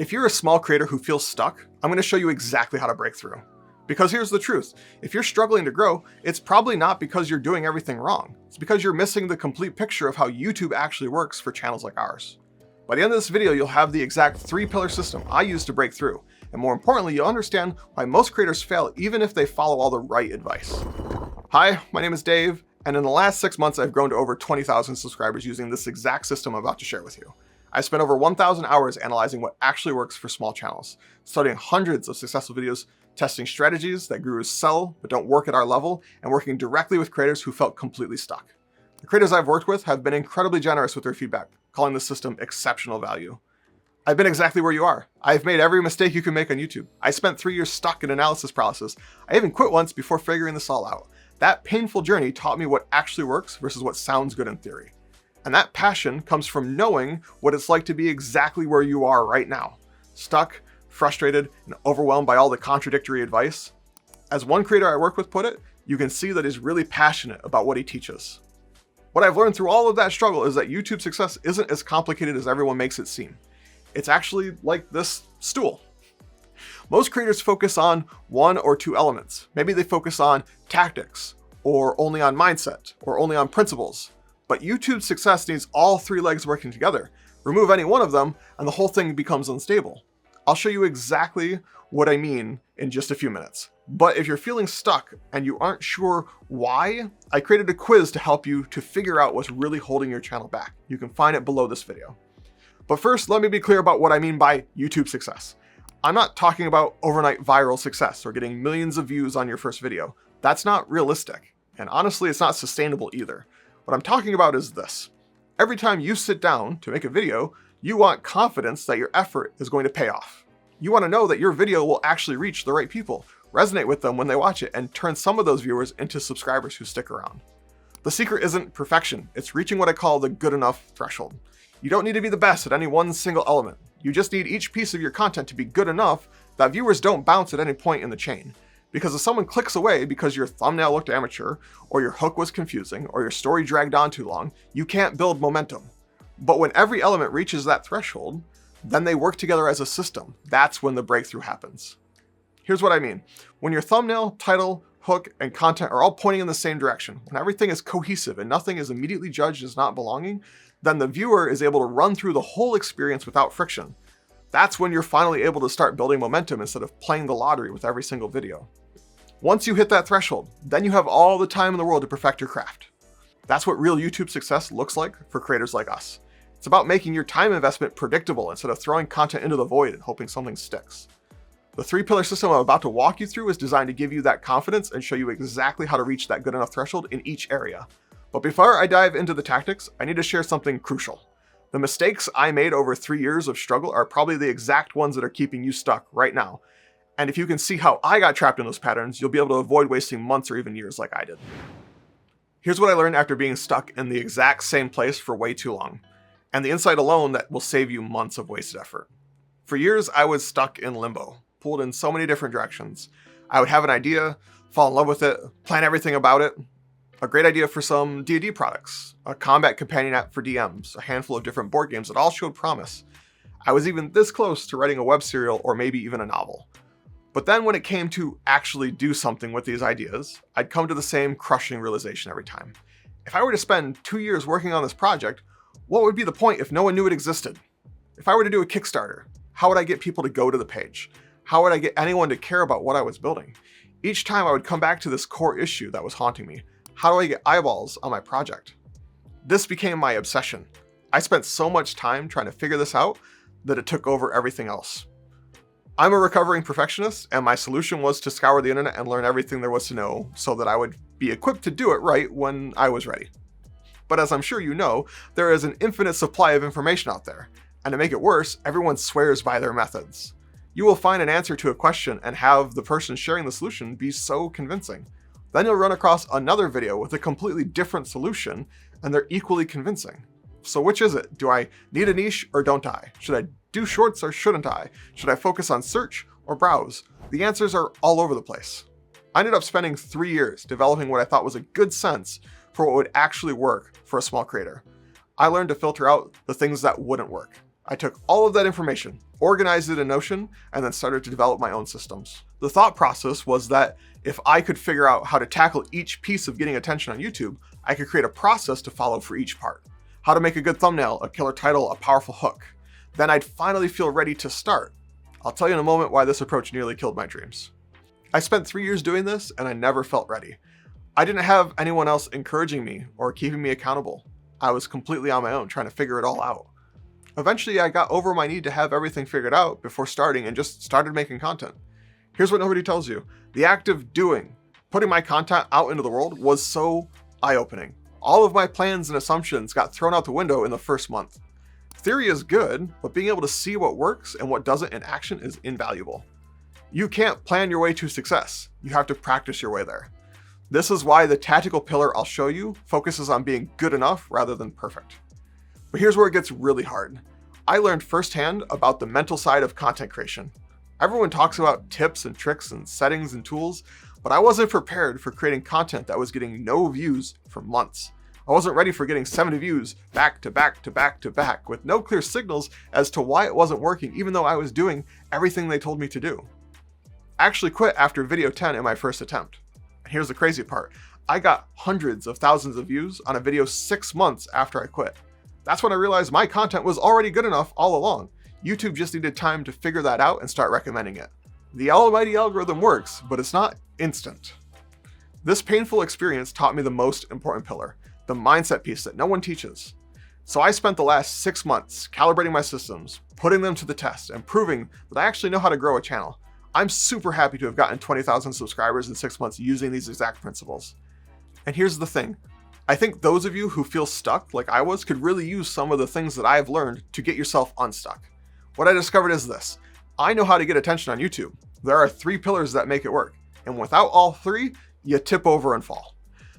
If you're a small creator who feels stuck, I'm going to show you exactly how to break through. Because here's the truth, if you're struggling to grow, it's probably not because you're doing everything wrong. It's because you're missing the complete picture of how YouTube actually works for channels like ours. By the end of this video, you'll have the exact 3-pillar system I use to break through. And more importantly, you'll understand why most creators fail even if they follow all the right advice. Hi, my name is Dave, and in the last 6 months, I've grown to over 20,000 subscribers using this exact system I'm about to share with you. I spent over 1,000 hours analyzing what actually works for small channels, studying hundreds of successful videos, testing strategies that gurus sell but don't work at our level, and working directly with creators who felt completely stuck. The creators I've worked with have been incredibly generous with their feedback, calling this system exceptional value. I've been exactly where you are. I've made every mistake you can make on YouTube. I spent 3 years stuck in analysis paralysis. I even quit once before figuring this all out. That painful journey taught me what actually works versus what sounds good in theory. And that passion comes from knowing what it's like to be exactly where you are right now. Stuck, frustrated, and overwhelmed by all the contradictory advice. As one creator I work with put it, you can see that he's really passionate about what he teaches. What I've learned through all of that struggle is that YouTube success isn't as complicated as everyone makes it seem. It's actually like this stool. Most creators focus on 1 or 2 elements. Maybe they focus on tactics, or only on mindset, or only on principles. But YouTube's success needs all 3 legs working together. Remove any one of them, and the whole thing becomes unstable. I'll show you exactly what I mean in just a few minutes. But if you're feeling stuck and you aren't sure why, I created a quiz to help you to figure out what's really holding your channel back. You can find it below this video. But first, let me be clear about what I mean by YouTube success. I'm not talking about overnight viral success or getting millions of views on your first video. That's not realistic. And honestly, it's not sustainable either. What I'm talking about is this. Every time you sit down to make a video, you want confidence that your effort is going to pay off. You want to know that your video will actually reach the right people, resonate with them when they watch it, and turn some of those viewers into subscribers who stick around. The secret isn't perfection, it's reaching what I call the good enough threshold. You don't need to be the best at any one single element. You just need each piece of your content to be good enough that viewers don't bounce at any point in the chain. Because if someone clicks away because your thumbnail looked amateur, or your hook was confusing, or your story dragged on too long, you can't build momentum. But when every element reaches that threshold, then they work together as a system. That's when the breakthrough happens. Here's what I mean. When your thumbnail, title, hook, and content are all pointing in the same direction, when everything is cohesive and nothing is immediately judged as not belonging, then the viewer is able to run through the whole experience without friction. That's when you're finally able to start building momentum instead of playing the lottery with every single video. Once you hit that threshold, then you have all the time in the world to perfect your craft. That's what real YouTube success looks like for creators like us. It's about making your time investment predictable instead of throwing content into the void and hoping something sticks. The 3-pillar system I'm about to walk you through is designed to give you that confidence and show you exactly how to reach that good enough threshold in each area. But before I dive into the tactics, I need to share something crucial. The mistakes I made over 3 years of struggle are probably the exact ones that are keeping you stuck right now. And if you can see how I got trapped in those patterns, you'll be able to avoid wasting months or even years like I did. Here's what I learned after being stuck in the exact same place for way too long. And the insight alone that will save you months of wasted effort. For years, I was stuck in limbo, pulled in so many different directions. I would have an idea, fall in love with it, plan everything about it. A great idea for some D&D products, a combat companion app for DMs, a handful of different board games that all showed promise. I was even this close to writing a web serial or maybe even a novel. But then when it came to actually do something with these ideas, I'd come to the same crushing realization every time. If I were to spend 2 years working on this project, what would be the point if no one knew it existed? If I were to do a Kickstarter, how would I get people to go to the page? How would I get anyone to care about what I was building? Each time I would come back to this core issue that was haunting me. How do I get eyeballs on my project? This became my obsession. I spent so much time trying to figure this out that it took over everything else. I'm a recovering perfectionist, and my solution was to scour the internet and learn everything there was to know so that I would be equipped to do it right when I was ready. But as I'm sure you know, there is an infinite supply of information out there. And to make it worse, everyone swears by their methods. You will find an answer to a question and have the person sharing the solution be so convincing. Then you'll run across another video with a completely different solution, and they're equally convincing. So which is it? Do I need a niche or don't I? Should I do shorts or shouldn't I? Should I focus on search or browse? The answers are all over the place. I ended up spending 3 years developing what I thought was a good sense for what would actually work for a small creator. I learned to filter out the things that wouldn't work. I took all of that information organized it in Notion, and then started to develop my own systems. The thought process was that if I could figure out how to tackle each piece of getting attention on YouTube, I could create a process to follow for each part. How to make a good thumbnail, a killer title, a powerful hook. Then I'd finally feel ready to start. I'll tell you in a moment why this approach nearly killed my dreams. I spent 3 years doing this and I never felt ready. I didn't have anyone else encouraging me or keeping me accountable. I was completely on my own trying to figure it all out. Eventually I got over my need to have everything figured out before starting and just started making content. Here's what nobody tells you. The act of doing, putting my content out into the world was so eye-opening. All of my plans and assumptions got thrown out the window in the first month. Theory is good, but being able to see what works and what doesn't in action is invaluable. You can't plan your way to success. You have to practice your way there. This is why the tactical pillar I'll show you focuses on being good enough rather than perfect. But here's where it gets really hard. I learned firsthand about the mental side of content creation. Everyone talks about tips and tricks and settings and tools, but I wasn't prepared for creating content that was getting no views for months. I wasn't ready for getting 70 views back to back to back to back with no clear signals as to why it wasn't working, even though I was doing everything they told me to do. I actually quit after video 10 in my first attempt. And here's the crazy part. I got hundreds of thousands of views on a video 6 months after I quit. That's when I realized my content was already good enough all along. YouTube just needed time to figure that out and start recommending it. The almighty algorithm works, but it's not instant. This painful experience taught me the most important pillar, the mindset piece that no one teaches. So I spent the last 6 months calibrating my systems, putting them to the test, and proving that I actually know how to grow a channel. I'm super happy to have gotten 20,000 subscribers in 6 months using these exact principles. And here's the thing. I think those of you who feel stuck like I was could really use some of the things that I've learned to get yourself unstuck. What I discovered is this. I know how to get attention on YouTube. There are 3 pillars that make it work. And without all 3, you tip over and fall.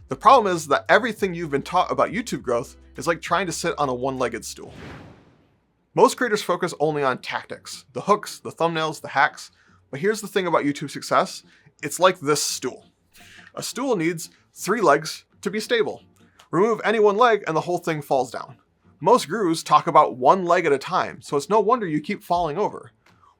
The problem is that everything you've been taught about YouTube growth is like trying to sit on a one-legged stool. Most creators focus only on tactics, the hooks, the thumbnails, the hacks. But here's the thing about YouTube success. It's like this stool. A stool needs 3 legs to be stable. Remove any one leg and the whole thing falls down. Most gurus talk about one leg at a time, so it's no wonder you keep falling over.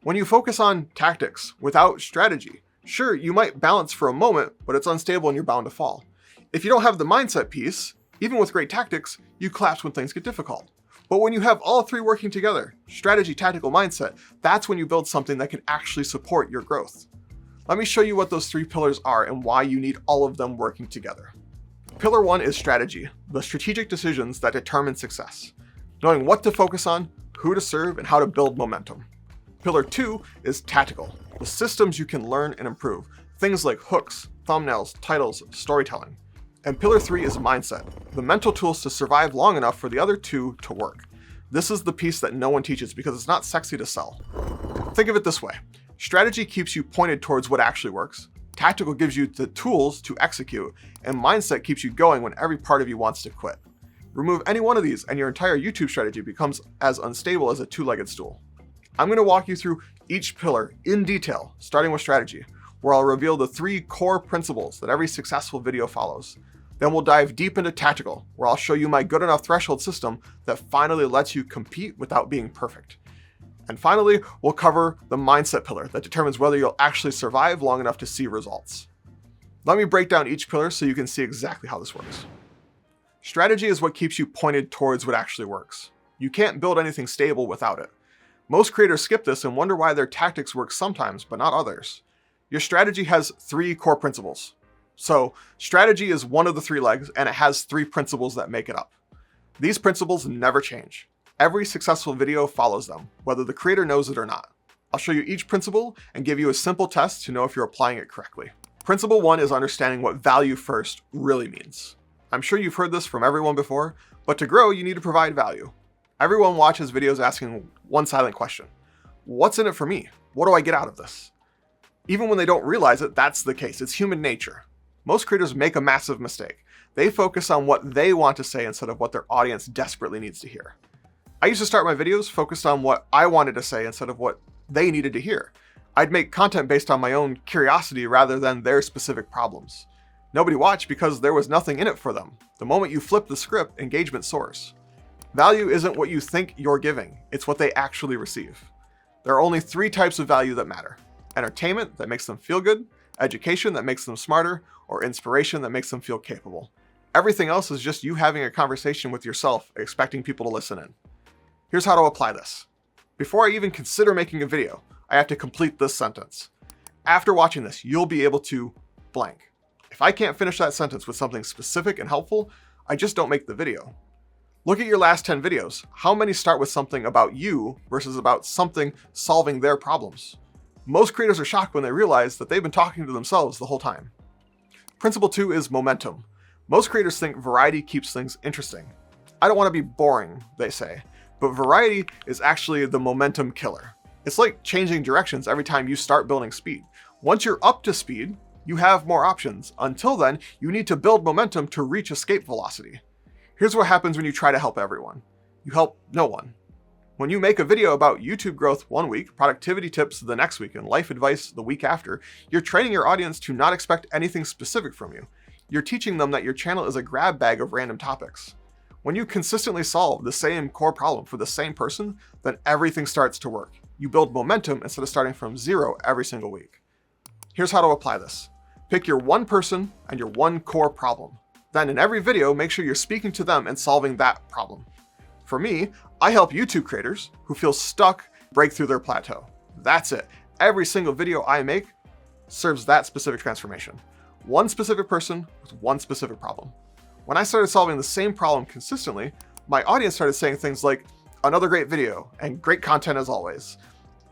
When you focus on tactics without strategy, sure, you might balance for a moment, but it's unstable and you're bound to fall. If you don't have the mindset piece, even with great tactics, you collapse when things get difficult. But when you have all 3 working together, strategy, tactical, mindset, that's when you build something that can actually support your growth. Let me show you what those 3 pillars are and why you need all of them working together. Pillar 1 is strategy, the strategic decisions that determine success. Knowing what to focus on, who to serve, and how to build momentum. Pillar 2 is tactical, the systems you can learn and improve, things like hooks, thumbnails, titles, storytelling. And pillar 3 is mindset, the mental tools to survive long enough for the other 2 to work. This is the piece that no one teaches because it's not sexy to sell. Think of it this way. Strategy keeps you pointed towards what actually works. Tactical gives you the tools to execute, and mindset keeps you going when every part of you wants to quit. Remove any one of these and your entire YouTube strategy becomes as unstable as a 2-legged stool. I'm going to walk you through each pillar in detail, starting with strategy, where I'll reveal the 3 core principles that every successful video follows. Then we'll dive deep into tactical, where I'll show you my good enough threshold system that finally lets you compete without being perfect. And finally, we'll cover the mindset pillar that determines whether you'll actually survive long enough to see results. Let me break down each pillar so you can see exactly how this works. Strategy is what keeps you pointed towards what actually works. You can't build anything stable without it. Most creators skip this and wonder why their tactics work sometimes, but not others. Your strategy has 3 core principles. So strategy is one of the 3 legs, and it has 3 principles that make it up. These principles never change. Every successful video follows them, whether the creator knows it or not. I'll show you each principle and give you a simple test to know if you're applying it correctly. Principle 1 is understanding what value first really means. I'm sure you've heard this from everyone before, but to grow, you need to provide value. Everyone watches videos asking one silent question. What's in it for me? What do I get out of this? Even when they don't realize it, that's the case. It's human nature. Most creators make a massive mistake. They focus on what they want to say instead of what their audience desperately needs to hear. I used to start my videos focused on what I wanted to say instead of what they needed to hear. I'd make content based on my own curiosity rather than their specific problems. Nobody watched because there was nothing in it for them. The moment you flip the script, engagement soars. Value isn't what you think you're giving, it's what they actually receive. There are only 3 types of value that matter: entertainment that makes them feel good, education that makes them smarter, or inspiration that makes them feel capable. Everything else is just you having a conversation with yourself, expecting people to listen in. Here's how to apply this. Before I even consider making a video, I have to complete this sentence. After watching this, you'll be able to blank. If I can't finish that sentence with something specific and helpful, I just don't make the video. Look at your last 10 videos. How many start with something about you versus about something solving their problems? Most creators are shocked when they realize that they've been talking to themselves the whole time. Principle 2 is momentum. Most creators think variety keeps things interesting. I don't want to be boring, they say, but variety is actually the momentum killer. It's like changing directions every time you start building speed. Once you're up to speed, you have more options. Until then, you need to build momentum to reach escape velocity. Here's what happens when you try to help everyone. You help no one. When you make a video about YouTube growth one week, productivity tips the next week, and life advice the week after, you're training your audience to not expect anything specific from you. You're teaching them that your channel is a grab bag of random topics. When you consistently solve the same core problem for the same person, then everything starts to work. You build momentum instead of starting from 0 every single week. Here's how to apply this. Pick your one person and your one core problem. Then in every video, make sure you're speaking to them and solving that problem. For me, I help YouTube creators who feel stuck break through their plateau. That's it. Every single video I make serves that specific transformation. One specific person with one specific problem. When I started solving the same problem consistently, my audience started saying things like, "Another great video," and "Great content as always."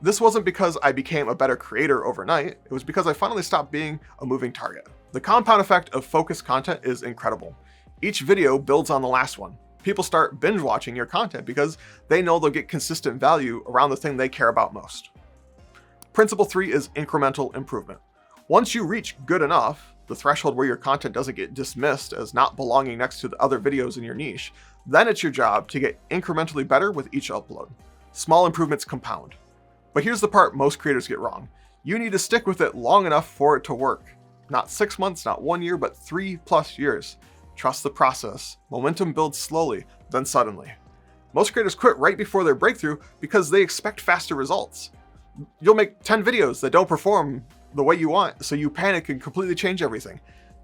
This wasn't because I became a better creator overnight, it was because I finally stopped being a moving target. The compound effect of focused content is incredible. Each video builds on the last one. People start binge watching your content because they know they'll get consistent value around the thing they care about most. Principle 3 is incremental improvement. Once you reach good enough, the threshold where your content doesn't get dismissed as not belonging next to the other videos in your niche, then it's your job to get incrementally better with each upload. Small improvements compound. But here's the part most creators get wrong. You need to stick with it long enough for it to work. Not 6 months, not 1 year, but 3+ years. Trust the process. Momentum builds slowly, then suddenly. Most creators quit right before their breakthrough because they expect faster results. You'll make 10 videos that don't perform the way you want, so you panic and completely change everything.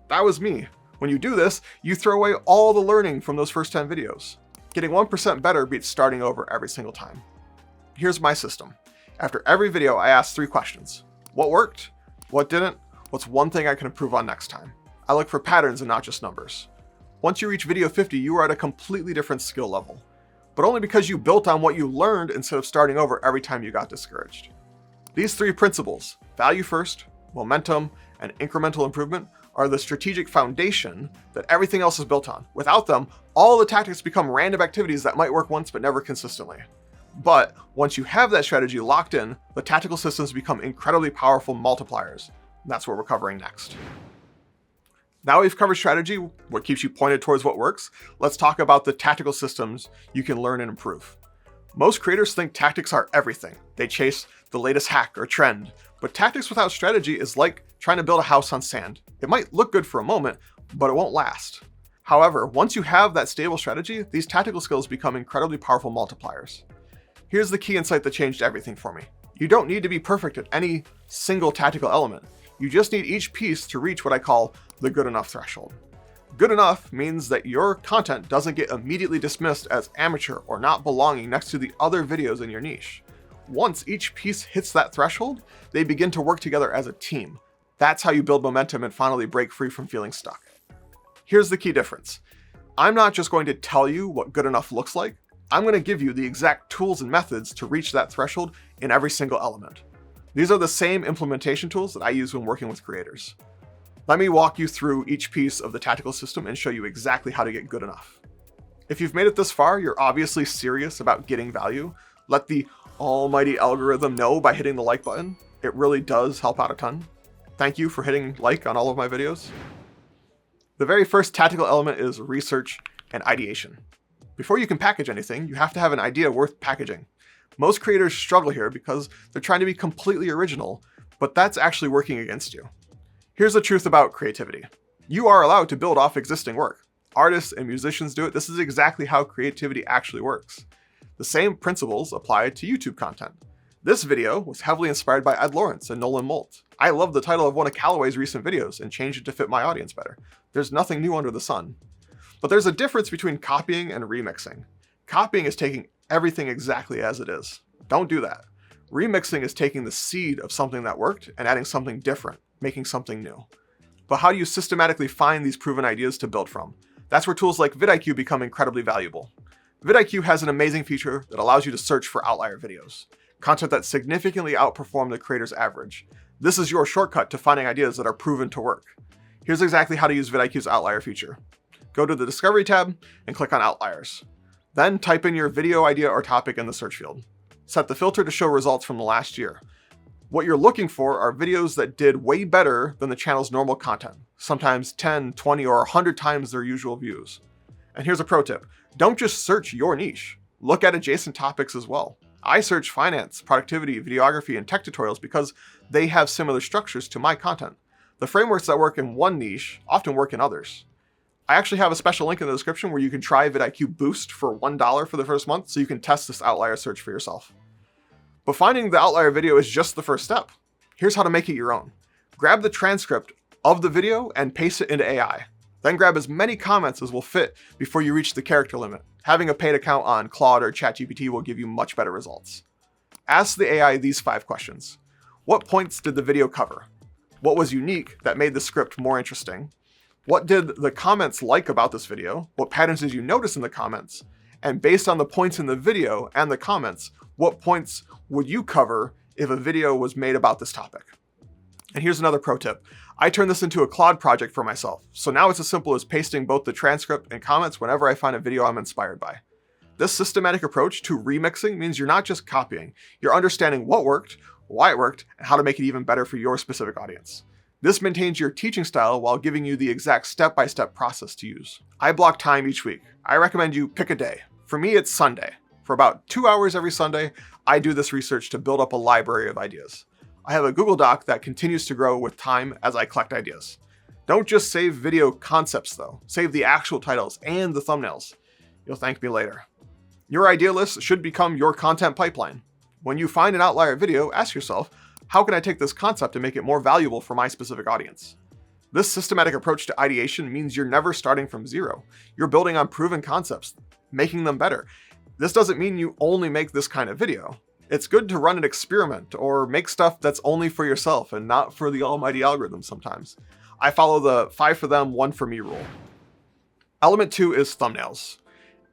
That was me. When you do this, you throw away all the learning from those first 10 videos. Getting 1% better beats starting over every single time. Here's my system. After every video, I ask 3 questions. What worked? What didn't? What's one thing I can improve on next time? I look for patterns and not just numbers. Once you reach video 50, you are at a completely different skill level, but only because you built on what you learned instead of starting over every time you got discouraged. These 3 principles, value first, momentum, and incremental improvement, are the strategic foundation that everything else is built on. Without them, all the tactics become random activities that might work once but never consistently. But once you have that strategy locked in, the tactical systems become incredibly powerful multipliers. That's what we're covering next. Now we've covered strategy, what keeps you pointed towards what works, let's talk about the tactical systems you can learn and improve. Most creators think tactics are everything. They chase the latest hack or trend, but tactics without strategy is like trying to build a house on sand. It might look good for a moment, but it won't last. However, once you have that stable strategy, these tactical skills become incredibly powerful multipliers. Here's the key insight that changed everything for me. You don't need to be perfect at any single tactical element. You just need each piece to reach what I call the good enough threshold. Good enough means that your content doesn't get immediately dismissed as amateur or not belonging next to the other videos in your niche. Once each piece hits that threshold, they begin to work together as a team. That's how you build momentum and finally break free from feeling stuck. Here's the key difference. I'm not just going to tell you what good enough looks like. I'm going to give you the exact tools and methods to reach that threshold in every single element. These are the same implementation tools that I use when working with creators. Let me walk you through each piece of the tactical system and show you exactly how to get good enough. If you've made it this far, you're obviously serious about getting value. Let the almighty algorithm know by hitting the like button. It really does help out a ton. Thank you for hitting like on all of my videos. The very first tactical element is research and ideation. Before you can package anything, you have to have an idea worth packaging. Most creators struggle here because they're trying to be completely original, but that's actually working against you. Here's the truth about creativity. You are allowed to build off existing work. Artists and musicians do it. This is exactly how creativity actually works. The same principles apply to YouTube content. This video was heavily inspired by Ed Lawrence and Nolan Molt. I love the title of one of Callaway's recent videos and changed it to fit my audience better. There's nothing new under the sun. But there's a difference between copying and remixing. Copying is taking everything exactly as it is. Don't do that. Remixing is taking the seed of something that worked and adding something different, making something new. But how do you systematically find these proven ideas to build from? That's where tools like VidIQ become incredibly valuable. VidIQ has an amazing feature that allows you to search for outlier videos, content that significantly outperform the creator's average. This is your shortcut to finding ideas that are proven to work. Here's exactly how to use VidIQ's Outlier feature. Go to the Discovery tab and click on Outliers. Then type in your video idea or topic in the search field. Set the filter to show results from the last year. What you're looking for are videos that did way better than the channel's normal content, sometimes 10, 20, or 100 times their usual views. And here's a pro tip. Don't just search your niche. Look at adjacent topics as well. I search finance, productivity, videography, and tech tutorials because they have similar structures to my content. The frameworks that work in one niche often work in others. I actually have a special link in the description where you can try VidIQ Boost for $1 for the first month so you can test this outlier search for yourself. But finding the outlier video is just the first step. Here's how to make it your own. Grab the transcript of the video and paste it into AI. Then grab as many comments as will fit before you reach the character limit. Having a paid account on Claude or ChatGPT will give you much better results. Ask the AI these 5 questions. What points did the video cover? What was unique that made the script more interesting? What did the comments like about this video? What patterns did you notice in the comments? And based on the points in the video and the comments, what points would you cover if a video was made about this topic? And here's another pro tip. I turned this into a Claude project for myself, so now it's as simple as pasting both the transcript and comments whenever I find a video I'm inspired by. This systematic approach to remixing means you're not just copying, you're understanding what worked, why it worked, and how to make it even better for your specific audience. This maintains your teaching style while giving you the exact step-by-step process to use. I block time each week. I recommend you pick a day. For me, it's Sunday. For about 2 hours every Sunday, I do this research to build up a library of ideas. I have a Google Doc that continues to grow with time as I collect ideas. Don't just save video concepts though. Save the actual titles and the thumbnails. You'll thank me later. Your idea list should become your content pipeline. When you find an outlier video, ask yourself, how can I take this concept and make it more valuable for my specific audience? This systematic approach to ideation means you're never starting from zero. You're building on proven concepts, making them better. This doesn't mean you only make this kind of video. It's good to run an experiment or make stuff that's only for yourself and not for the almighty algorithm sometimes. I follow the 5 for them, 1 for me rule. Element 2 is thumbnails.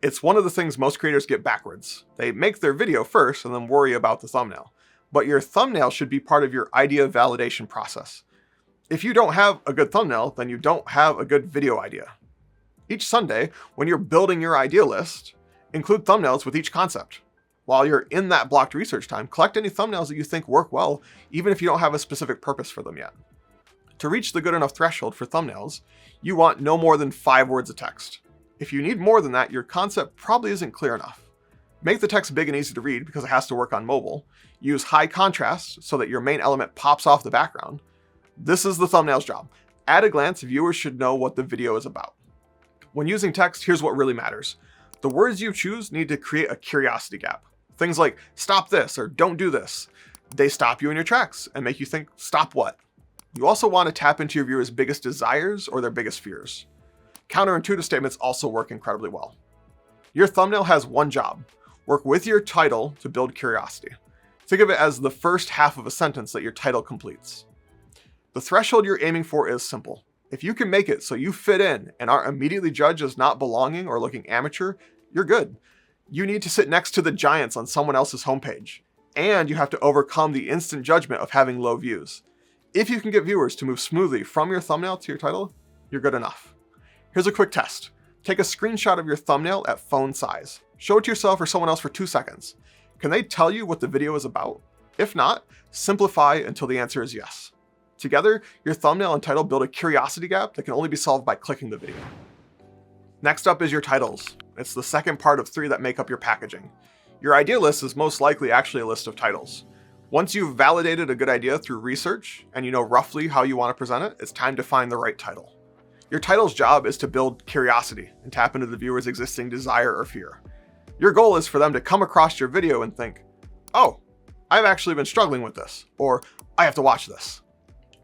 It's one of the things most creators get backwards. They make their video first and then worry about the thumbnail. But your thumbnail should be part of your idea validation process. If you don't have a good thumbnail, then you don't have a good video idea. Each Sunday, when you're building your idea list, include thumbnails with each concept. While you're in that blocked research time, collect any thumbnails that you think work well, even if you don't have a specific purpose for them yet. To reach the good enough threshold for thumbnails, you want no more than 5 words of text. If you need more than that, your concept probably isn't clear enough. Make the text big and easy to read because it has to work on mobile. Use high contrast so that your main element pops off the background. This is the thumbnail's job. At a glance, viewers should know what the video is about. When using text, here's what really matters. The words you choose need to create a curiosity gap. Things like stop this or don't do this. They stop you in your tracks and make you think, stop what? You also want to tap into your viewers' biggest desires or their biggest fears. Counterintuitive statements also work incredibly well. Your thumbnail has one job. Work with your title to build curiosity. Think of it as the first half of a sentence that your title completes. The threshold you're aiming for is simple. If you can make it so you fit in and aren't immediately judged as not belonging or looking amateur, you're good. You need to sit next to the giants on someone else's homepage, and you have to overcome the instant judgment of having low views. If you can get viewers to move smoothly from your thumbnail to your title, you're good enough. Here's a quick test. Take a screenshot of your thumbnail at phone size. Show it to yourself or someone else for 2 seconds. Can they tell you what the video is about? If not, simplify until the answer is yes. Together, your thumbnail and title build a curiosity gap that can only be solved by clicking the video. Next up is your titles. It's the second part of 3 that make up your packaging. Your idea list is most likely actually a list of titles. Once you've validated a good idea through research and you know roughly how you want to present it, it's time to find the right title. Your title's job is to build curiosity and tap into the viewer's existing desire or fear. Your goal is for them to come across your video and think, oh, I've actually been struggling with this, or I have to watch this.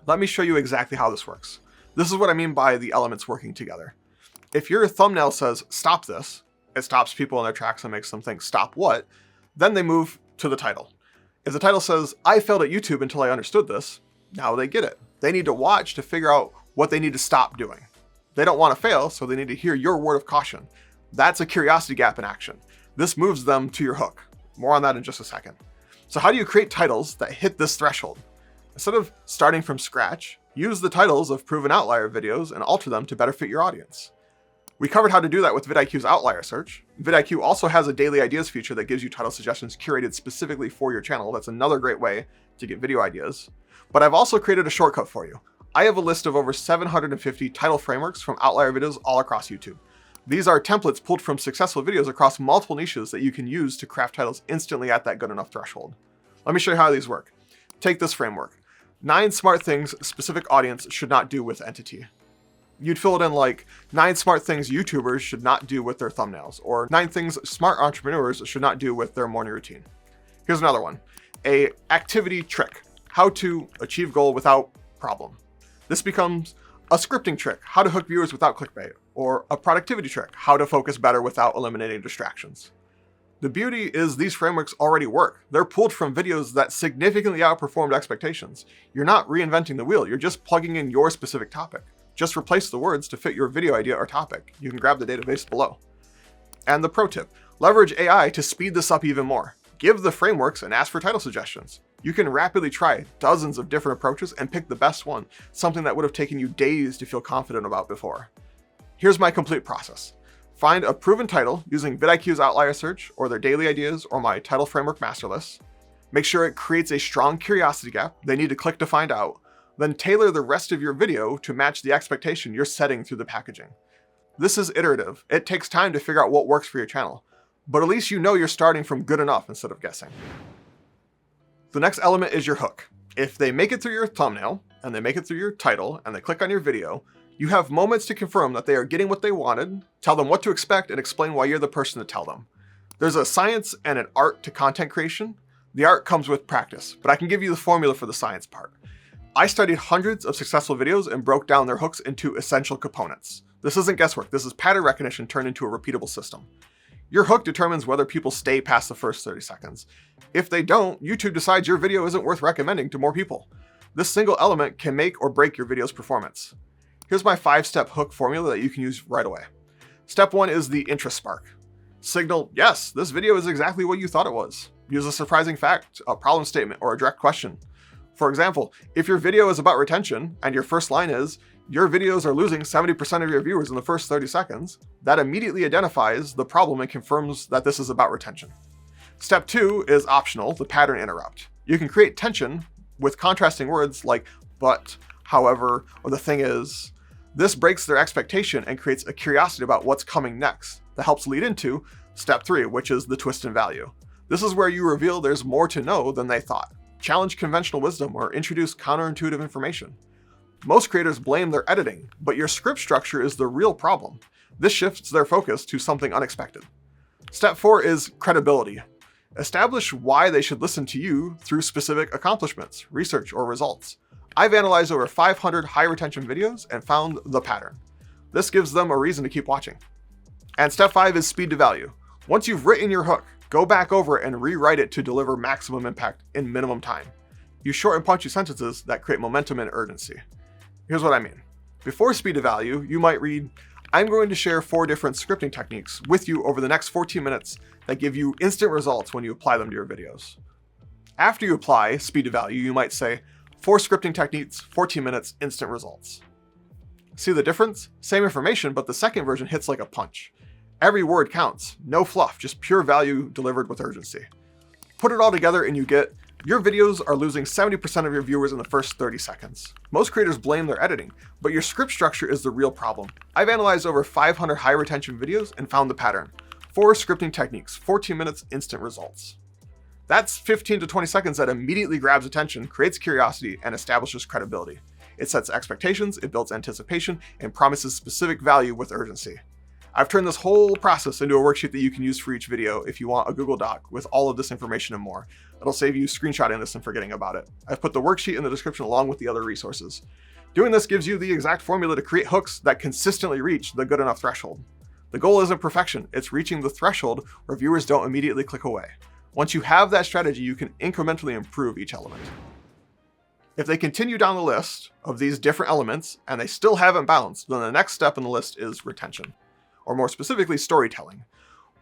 Let me show you exactly how this works. This is what I mean by the elements working together. If your thumbnail says, stop this, it stops people in their tracks and makes them think, stop what? Then they move to the title. If the title says, I failed at YouTube until I understood this, now they get it. They need to watch to figure out what they need to stop doing. They don't want to fail, so they need to hear your word of caution. That's a curiosity gap in action. This moves them to your hook. More on that in just a second. So how do you create titles that hit this threshold? Instead of starting from scratch, use the titles of proven Outlier videos and alter them to better fit your audience. We covered how to do that with VidIQ's Outlier search. VidIQ also has a daily ideas feature that gives you title suggestions curated specifically for your channel. That's another great way to get video ideas. But I've also created a shortcut for you. I have a list of over 750 title frameworks from Outlier videos all across YouTube. These are templates pulled from successful videos across multiple niches that you can use to craft titles instantly at that good enough threshold. Let me show you how these work. Take this framework. 9 smart things specific audience should not do with entity. You'd fill it in like 9 smart things YouTubers should not do with their thumbnails, or 9 things smart entrepreneurs should not do with their morning routine. Here's another one. A activity trick. How to achieve goal without problem. This becomes a scripting trick. How to hook viewers without clickbait. Or a productivity trick. How to focus better without eliminating distractions. The beauty is these frameworks already work. They're pulled from videos that significantly outperformed expectations. You're not reinventing the wheel. You're just plugging in your specific topic. Just replace the words to fit your video idea or topic. You can grab the database below. And the pro tip, leverage AI to speed this up even more. Give the frameworks and ask for title suggestions. You can rapidly try dozens of different approaches and pick the best one, something that would have taken you days to feel confident about before. Here's my complete process. Find a proven title using VidIQ's Outlier search or their daily ideas or my title framework master list. Make sure it creates a strong curiosity gap they need to click to find out. Then tailor the rest of your video to match the expectation you're setting through the packaging. This is iterative. It takes time to figure out what works for your channel, but at least you know you're starting from good enough instead of guessing. The next element is your hook. If they make it through your thumbnail and they make it through your title and they click on your video, you have moments to confirm that they are getting what they wanted, tell them what to expect, and explain why you're the person to tell them. There's a science and an art to content creation. The art comes with practice, but I can give you the formula for the science part. I studied hundreds of successful videos and broke down their hooks into essential components. This isn't guesswork, this is pattern recognition turned into a repeatable system. Your hook determines whether people stay past the first 30 seconds. If they don't, YouTube decides your video isn't worth recommending to more people. This single element can make or break your video's performance. Here's my 5-step hook formula that you can use right away. Step 1 is the interest spark. Signal, yes, this video is exactly what you thought it was. Use a surprising fact, a problem statement, or a direct question. For example, if your video is about retention and your first line is, your videos are losing 70% of your viewers in the first 30 seconds, that immediately identifies the problem and confirms that this is about retention. Step 2 is optional, the pattern interrupt. You can create tension with contrasting words like but, however, or the thing is. This breaks their expectation and creates a curiosity about what's coming next. That helps lead into step 3, which is the twist in value. This is where you reveal there's more to know than they thought. Challenge conventional wisdom or introduce counterintuitive information. Most creators blame their editing, but your script structure is the real problem. This shifts their focus to something unexpected. Step 4 is credibility. Establish why they should listen to you through specific accomplishments, research, or results. I've analyzed over 500 high retention videos and found the pattern. This gives them a reason to keep watching. And step 5 is speed to value. Once you've written your hook, go back over and rewrite it to deliver maximum impact in minimum time. Use short and punchy sentences that create momentum and urgency. Here's what I mean. Before speed to value, you might read, I'm going to share 4 different scripting techniques with you over the next 14 minutes that give you instant results when you apply them to your videos. After you apply speed to value, you might say, 4 scripting techniques, 14 minutes, instant results. See the difference? Same information, but the second version hits like a punch. Every word counts, no fluff, just pure value delivered with urgency. Put it all together and you get, your videos are losing 70% of your viewers in the first 30 seconds. Most creators blame their editing, but your script structure is the real problem. I've analyzed over 500 high retention videos and found the pattern. 4 scripting techniques, 14 minutes, instant results. That's 15 to 20 seconds that immediately grabs attention, creates curiosity, and establishes credibility. It sets expectations, it builds anticipation, and promises specific value with urgency. I've turned this whole process into a worksheet that you can use for each video if you want a Google Doc with all of this information and more. It'll save you screenshotting this and forgetting about it. I've put the worksheet in the description along with the other resources. Doing this gives you the exact formula to create hooks that consistently reach the good enough threshold. The goal isn't perfection, it's reaching the threshold where viewers don't immediately click away. Once you have that strategy, you can incrementally improve each element. If they continue down the list of these different elements and they still haven't bounced, then the next step in the list is retention, or more specifically, storytelling.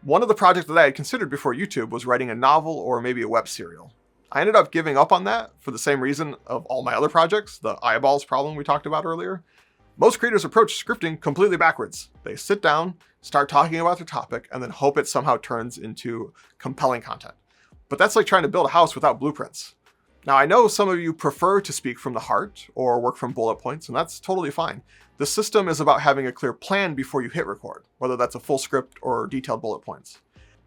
One of the projects that I had considered before YouTube was writing a novel or maybe a web serial. I ended up giving up on that for the same reason of all my other projects, the eyeballs problem we talked about earlier. Most creators approach scripting completely backwards. They sit down, start talking about their topic, and then hope it somehow turns into compelling content. But that's like trying to build a house without blueprints. Now, I know some of you prefer to speak from the heart or work from bullet points, and that's totally fine. The system is about having a clear plan before you hit record, whether that's a full script or detailed bullet points.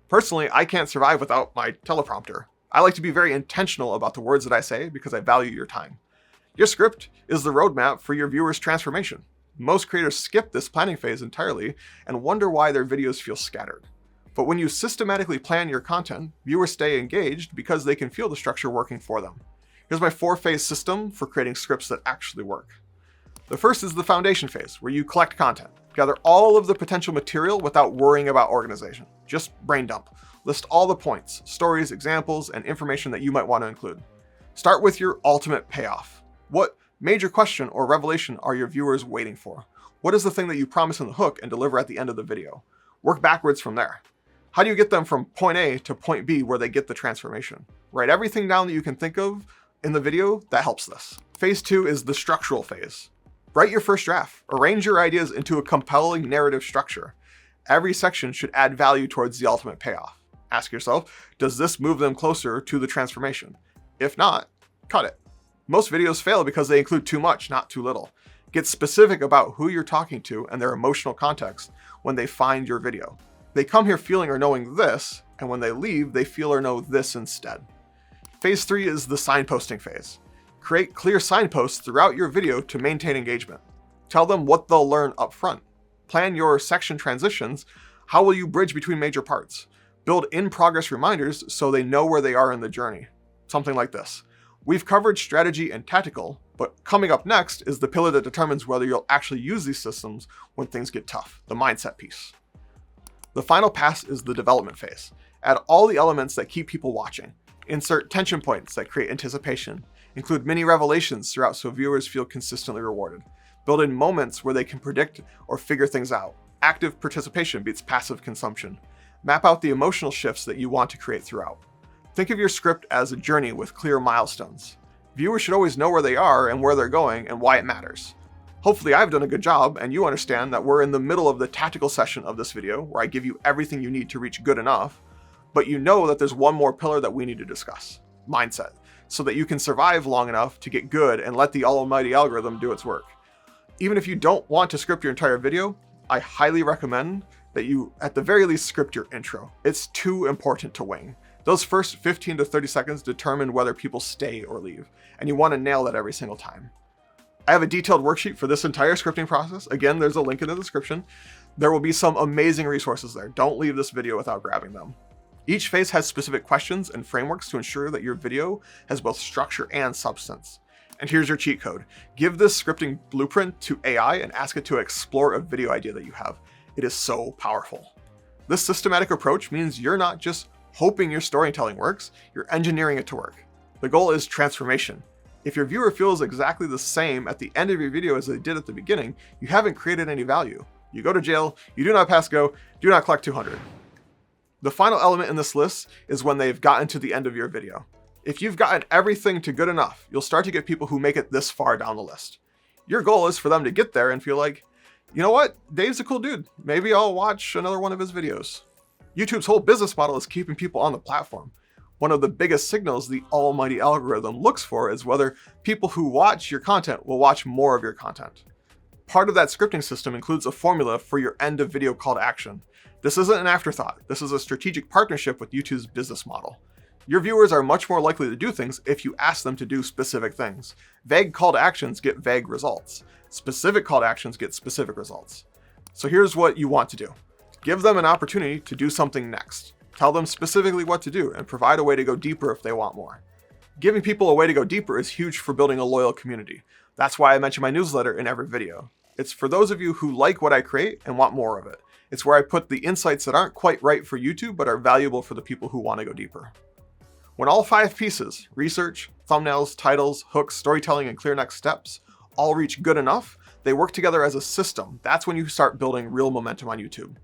Personally, I can't survive without my teleprompter. I like to be very intentional about the words that I say because I value your time. Your script is the roadmap for your viewers' transformation. Most creators skip this planning phase entirely and wonder why their videos feel scattered. But when you systematically plan your content, viewers stay engaged because they can feel the structure working for them. Here's my 4-phase system for creating scripts that actually work. The first is the foundation phase, where you collect content. Gather all of the potential material without worrying about organization. Just brain dump. List all the points, stories, examples, and information that you might want to include. Start with your ultimate payoff. What major question or revelation are your viewers waiting for? What is the thing that you promise in the hook and deliver at the end of the video? Work backwards from there. How do you get them from point A to point B where they get the transformation? Write everything down that you can think of in the video that helps this. Phase 2 is the structural phase. Write your first draft. Arrange your ideas into a compelling narrative structure. Every section should add value towards the ultimate payoff. Ask yourself, does this move them closer to the transformation? If not, cut it. Most videos fail because they include too much, not too little. Get specific about who you're talking to and their emotional context when they find your video. They come here feeling or knowing this, and when they leave, they feel or know this instead. Phase 3 is the signposting phase. Create clear signposts throughout your video to maintain engagement. Tell them what they'll learn up front. Plan your section transitions. How will you bridge between major parts? Build in-progress reminders so they know where they are in the journey. Something like this. We've covered strategy and tactical, but coming up next is the pillar that determines whether you'll actually use these systems when things get tough, the mindset piece. The final pass is the development phase. Add all the elements that keep people watching. Insert tension points that create anticipation. Include mini revelations throughout so viewers feel consistently rewarded. Build in moments where they can predict or figure things out. Active participation beats passive consumption. Map out the emotional shifts that you want to create throughout. Think of your script as a journey with clear milestones. Viewers should always know where they are and where they're going and why it matters. Hopefully I've done a good job and you understand that we're in the middle of the tactical session of this video where I give you everything you need to reach good enough, but you know that there's one more pillar that we need to discuss, mindset, so that you can survive long enough to get good and let the almighty algorithm do its work. Even if you don't want to script your entire video, I highly recommend that you at the very least script your intro. It's too important to wing. Those first 15 to 30 seconds determine whether people stay or leave, and you want to nail that every single time. I have a detailed worksheet for this entire scripting process. Again, there's a link in the description. There will be some amazing resources there. Don't leave this video without grabbing them. Each phase has specific questions and frameworks to ensure that your video has both structure and substance. And here's your cheat code. Give this scripting blueprint to AI and ask it to explore a video idea that you have. It is so powerful. This systematic approach means you're not just hoping your storytelling works, you're engineering it to work. The goal is transformation. If your viewer feels exactly the same at the end of your video as they did at the beginning, you haven't created any value. You go to jail, you do not pass go, do not collect 200. The final element in this list is when they've gotten to the end of your video. If you've gotten everything to good enough, you'll start to get people who make it this far down the list. Your goal is for them to get there and feel like, you know what, Dave's a cool dude. Maybe I'll watch another one of his videos. YouTube's whole business model is keeping people on the platform. One of the biggest signals the almighty algorithm looks for is whether people who watch your content will watch more of your content. Part of that scripting system includes a formula for your end of video call to action. This isn't an afterthought. This is a strategic partnership with YouTube's business model. Your viewers are much more likely to do things if you ask them to do specific things. Vague call to actions get vague results. Specific call to actions get specific results. So here's what you want to do. Give them an opportunity to do something next. Tell them specifically what to do and provide a way to go deeper if they want more. Giving people a way to go deeper is huge for building a loyal community. That's why I mention my newsletter in every video. It's for those of you who like what I create and want more of it. It's where I put the insights that aren't quite right for YouTube but are valuable for the people who want to go deeper. When all 5 pieces, research, thumbnails, titles, hooks, storytelling, and clear next steps, all reach good enough, they work together as a system. That's when you start building real momentum on YouTube.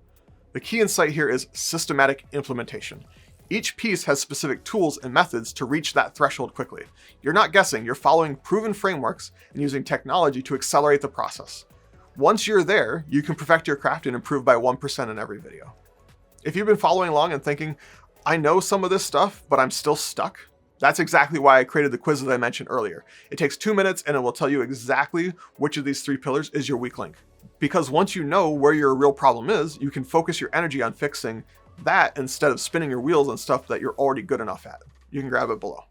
The key insight here is systematic implementation. Each piece has specific tools and methods to reach that threshold quickly. You're not guessing, you're following proven frameworks and using technology to accelerate the process. Once you're there, you can perfect your craft and improve by 1% in every video. If you've been following along and thinking, I know some of this stuff, but I'm still stuck, that's exactly why I created the quiz that I mentioned earlier. It takes 2 minutes and it will tell you exactly which of these 3 pillars is your weak link. Because once you know where your real problem is, you can focus your energy on fixing that instead of spinning your wheels on stuff that you're already good enough at. You can grab it below.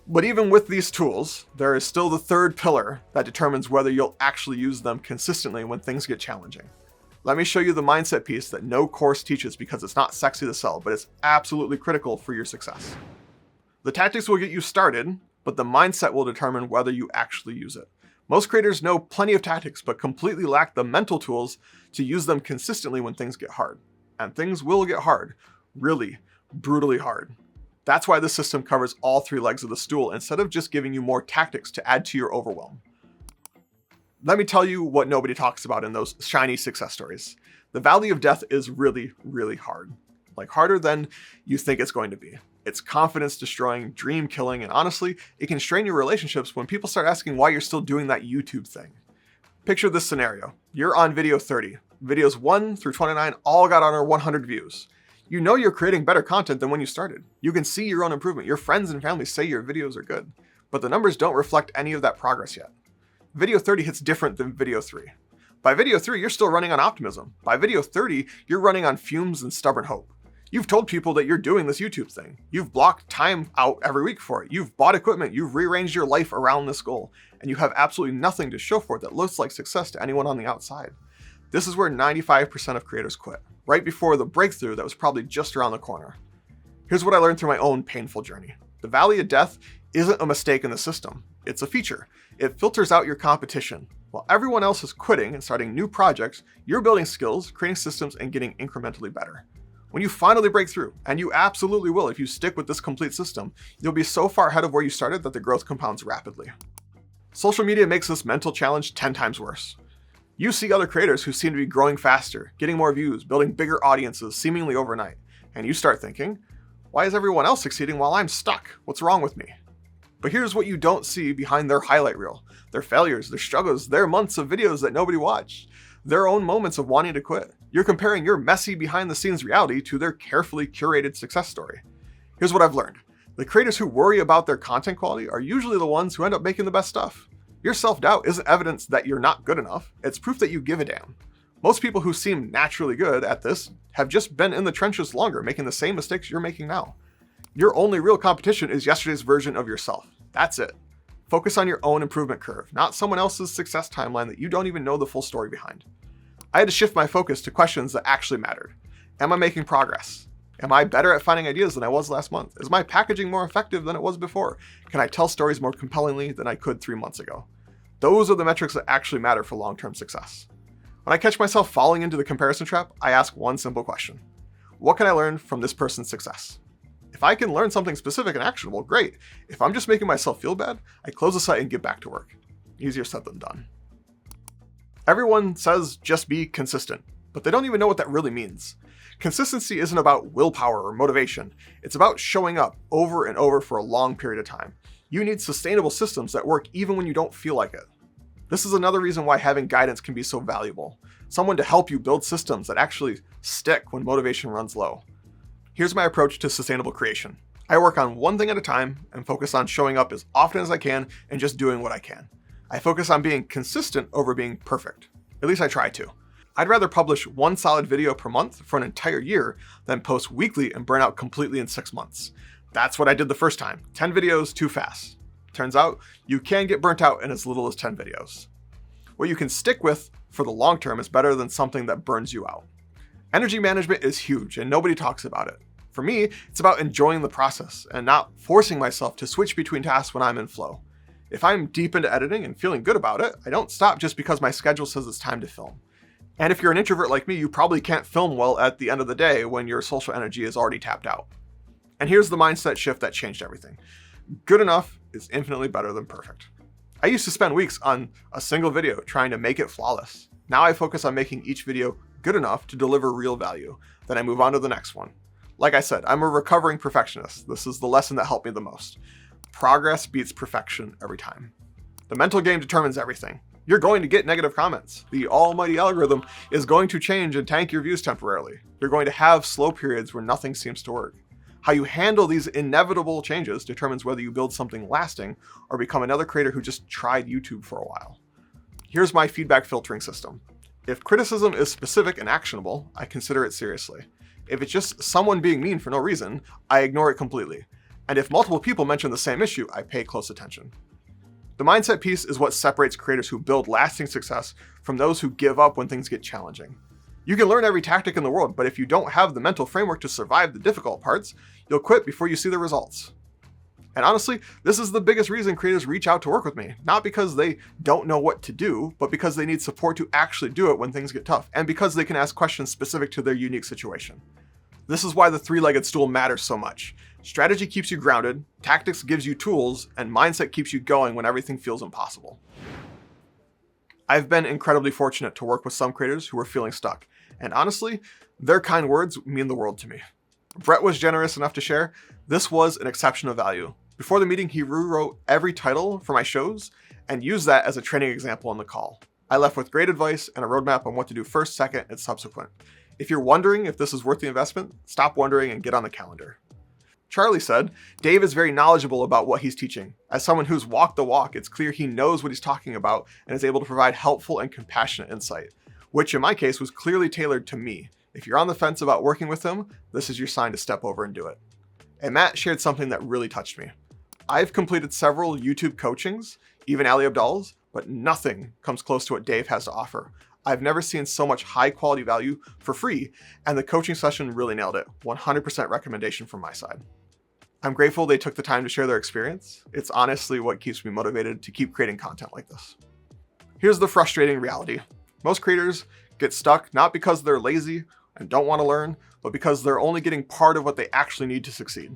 But even with these tools, there is still the 3rd pillar that determines whether you'll actually use them consistently when things get challenging. Let me show you the mindset piece that no course teaches because it's not sexy to sell, but it's absolutely critical for your success. The tactics will get you started, but the mindset will determine whether you actually use it. Most creators know plenty of tactics, but completely lack the mental tools to use them consistently when things get hard. And things will get hard, really, brutally hard. That's why this system covers all 3 legs of the stool instead of just giving you more tactics to add to your overwhelm. Let me tell you what nobody talks about in those shiny success stories. The valley of death is really, really hard. Like harder than you think it's going to be. It's confidence destroying, dream killing, and honestly, it can strain your relationships when people start asking why you're still doing that YouTube thing. Picture this scenario. You're on video 30. Videos 1 through 29 all got under 100 views. You know you're creating better content than when you started. You can see your own improvement. Your friends and family say your videos are good, but the numbers don't reflect any of that progress yet. Video 30 hits different than video 3. By video 3, you're still running on optimism. By video 30, you're running on fumes and stubborn hope. You've told people that you're doing this YouTube thing. You've blocked time out every week for it. You've bought equipment. You've rearranged your life around this goal, and you have absolutely nothing to show for it that looks like success to anyone on the outside. This is where 95% of creators quit, right before the breakthrough that was probably just around the corner. Here's what I learned through my own painful journey. The valley of death isn't a mistake in the system. It's a feature. It filters out your competition. While everyone else is quitting and starting new projects, you're building skills, creating systems, and getting incrementally better. When you finally break through, and you absolutely will if you stick with this complete system, you'll be so far ahead of where you started that the growth compounds rapidly. Social media makes this mental challenge 10 times worse. You see other creators who seem to be growing faster, getting more views, building bigger audiences seemingly overnight, and you start thinking, why is everyone else succeeding while I'm stuck? What's wrong with me? But here's what you don't see behind their highlight reel. Their failures, their struggles, their months of videos that nobody watched, their own moments of wanting to quit. You're comparing your messy behind-the-scenes reality to their carefully curated success story. Here's what I've learned. The creators who worry about their content quality are usually the ones who end up making the best stuff. Your self-doubt isn't evidence that you're not good enough. It's proof that you give a damn. Most people who seem naturally good at this have just been in the trenches longer, making the same mistakes you're making now. Your only real competition is yesterday's version of yourself. That's it. Focus on your own improvement curve, not someone else's success timeline that you don't even know the full story behind. I had to shift my focus to questions that actually mattered. Am I making progress? Am I better at finding ideas than I was last month? Is my packaging more effective than it was before? Can I tell stories more compellingly than I could 3 months ago? Those are the metrics that actually matter for long-term success. When I catch myself falling into the comparison trap, I ask one simple question. What can I learn from this person's success? If I can learn something specific and actionable, great. If I'm just making myself feel bad, I close the site and get back to work. Easier said than done. Everyone says just be consistent, but they don't even know what that really means. Consistency isn't about willpower or motivation. It's about showing up over and over for a long period of time. You need sustainable systems that work even when you don't feel like it. This is another reason why having guidance can be so valuable. Someone to help you build systems that actually stick when motivation runs low. Here's my approach to sustainable creation. I work on one thing at a time and focus on showing up as often as I can and just doing what I can. I focus on being consistent over being perfect. At least I try to. I'd rather publish one solid video per month for an entire year than post weekly and burn out completely in 6 months. That's what I did the first time. 10 videos too fast. Turns out you can get burnt out in as little as 10 videos. What you can stick with for the long term is better than something that burns you out. Energy management is huge and nobody talks about it. For me, it's about enjoying the process and not forcing myself to switch between tasks when I'm in flow. If I'm deep into editing and feeling good about it, I don't stop just because my schedule says it's time to film. And if you're an introvert like me, you probably can't film well at the end of the day when your social energy is already tapped out. And here's the mindset shift that changed everything. Good enough is infinitely better than perfect. I used to spend weeks on a single video trying to make it flawless. Now I focus on making each video good enough to deliver real value. Then I move on to the next one. Like I said, I'm a recovering perfectionist. This is the lesson that helped me the most. Progress beats perfection every time. The mental game determines everything. You're going to get negative comments. The almighty algorithm is going to change and tank your views temporarily. You're going to have slow periods where nothing seems to work. How you handle these inevitable changes determines whether you build something lasting or become another creator who just tried YouTube for a while. Here's my feedback filtering system. If criticism is specific and actionable, I consider it seriously. If it's just someone being mean for no reason, I ignore it completely. And if multiple people mention the same issue, I pay close attention. The mindset piece is what separates creators who build lasting success from those who give up when things get challenging. You can learn every tactic in the world, but if you don't have the mental framework to survive the difficult parts, you'll quit before you see the results. And honestly, this is the biggest reason creators reach out to work with me. Not because they don't know what to do, but because they need support to actually do it when things get tough, and because they can ask questions specific to their unique situation. This is why the three-legged stool matters so much. Strategy keeps you grounded, tactics gives you tools, and mindset keeps you going when everything feels impossible. I've been incredibly fortunate to work with some creators who were feeling stuck, and honestly, their kind words mean the world to me. Brett was generous enough to share. This was an exception of value. Before the meeting, he rewrote every title for my shows and used that as a training example in the call. I left with great advice and a roadmap on what to do first, second, and subsequent. If you're wondering if this is worth the investment, stop wondering and get on the calendar. Charlie said, Dave is very knowledgeable about what he's teaching. As someone who's walked the walk, it's clear he knows what he's talking about and is able to provide helpful and compassionate insight, which in my case was clearly tailored to me. If you're on the fence about working with him, this is your sign to step over and do it. And Matt shared something that really touched me. I've completed several YouTube coachings, even Ali Abdal's, but nothing comes close to what Dave has to offer. I've never seen so much high quality value for free, and the coaching session really nailed it. 100% recommendation from my side. I'm grateful they took the time to share their experience. It's honestly what keeps me motivated to keep creating content like this. Here's the frustrating reality. Most creators get stuck not because they're lazy and don't want to learn, but because they're only getting part of what they actually need to succeed.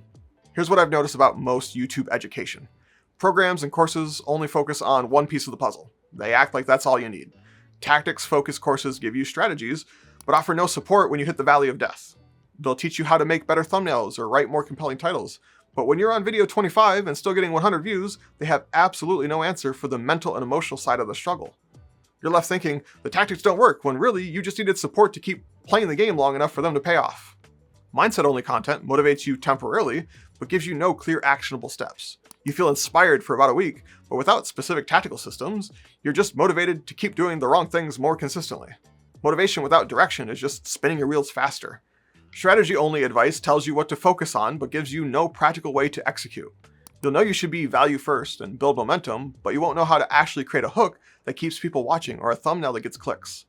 Here's what I've noticed about most YouTube education. Programs and courses only focus on one piece of the puzzle. They act like that's all you need. Tactics-focused courses give you strategies, but offer no support when you hit the valley of death. They'll teach you how to make better thumbnails or write more compelling titles. But when you're on video 25 and still getting 100 views, they have absolutely no answer for the mental and emotional side of the struggle. You're left thinking the tactics don't work when really you just needed support to keep playing the game long enough for them to pay off. Mindset-only content motivates you temporarily, but gives you no clear actionable steps. You feel inspired for about a week, but without specific tactical systems, you're just motivated to keep doing the wrong things more consistently. Motivation without direction is just spinning your wheels faster. Strategy-only advice tells you what to focus on, but gives you no practical way to execute. You'll know you should be value first and build momentum, but you won't know how to actually create a hook that keeps people watching or a thumbnail that gets clicks.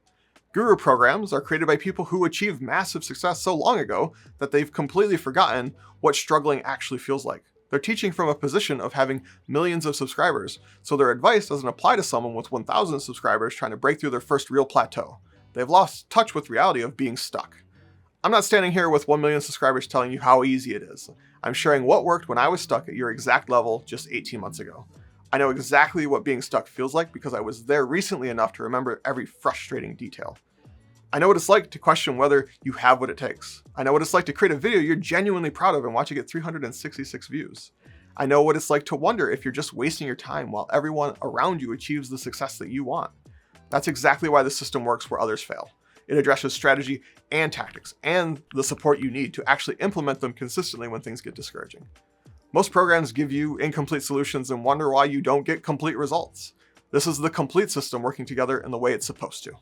Guru programs are created by people who achieved massive success so long ago that they've completely forgotten what struggling actually feels like. They're teaching from a position of having millions of subscribers, so their advice doesn't apply to someone with 1,000 subscribers trying to break through their first real plateau. They've lost touch with reality of being stuck. I'm not standing here with 1 million subscribers telling you how easy it is. I'm sharing what worked when I was stuck at your exact level just 18 months ago. I know exactly what being stuck feels like because I was there recently enough to remember every frustrating detail. I know what it's like to question whether you have what it takes. I know what it's like to create a video you're genuinely proud of and watch it get 366 views. I know what it's like to wonder if you're just wasting your time while everyone around you achieves the success that you want. That's exactly why the system works where others fail. It addresses strategy and tactics and the support you need to actually implement them consistently when things get discouraging. Most programs give you incomplete solutions and wonder why you don't get complete results. This is the complete system working together in the way it's supposed to.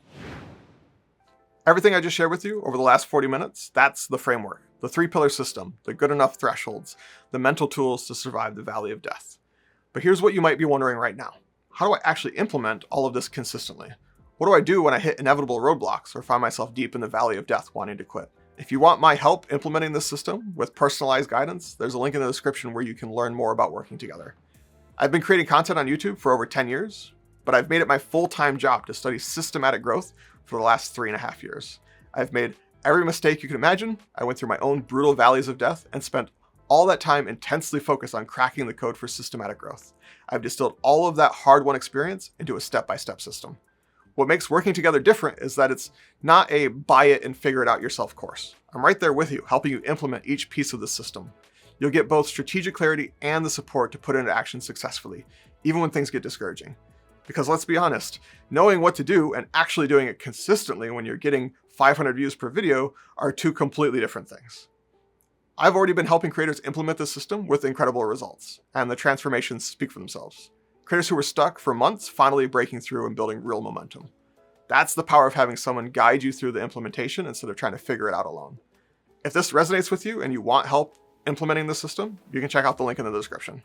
Everything I just shared with you over the last 40 minutes, that's the framework, the 3-pillar system, the good enough thresholds, the mental tools to survive the valley of death. But here's what you might be wondering right now. How do I actually implement all of this consistently? What do I do when I hit inevitable roadblocks or find myself deep in the valley of death wanting to quit? If you want my help implementing this system with personalized guidance, there's a link in the description where you can learn more about working together. I've been creating content on YouTube for over 10 years, but I've made it my full-time job to study systematic growth for the last 3.5 years. I've made every mistake you can imagine. I went through my own brutal valleys of death and spent all that time intensely focused on cracking the code for systematic growth. I've distilled all of that hard-won experience into a step-by-step system. What makes working together different is that it's not a buy it and figure it out yourself course. I'm right there with you, helping you implement each piece of the system. You'll get both strategic clarity and the support to put into action successfully, even when things get discouraging. Because let's be honest, knowing what to do and actually doing it consistently when you're getting 500 views per video are two completely different things. I've already been helping creators implement this system with incredible results, and the transformations speak for themselves. Creators who were stuck for months finally breaking through and building real momentum. That's the power of having someone guide you through the implementation instead of trying to figure it out alone. If this resonates with you and you want help implementing the system, you can check out the link in the description.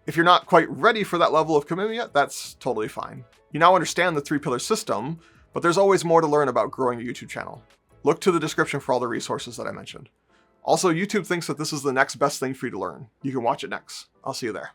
If you're not quite ready for that level of commitment yet, that's totally fine. You now understand the 3-pillar system, but there's always more to learn about growing a YouTube channel. Look to the description for all the resources that I mentioned. Also, YouTube thinks that this is the next best thing for you to learn. You can watch it next. I'll see you there.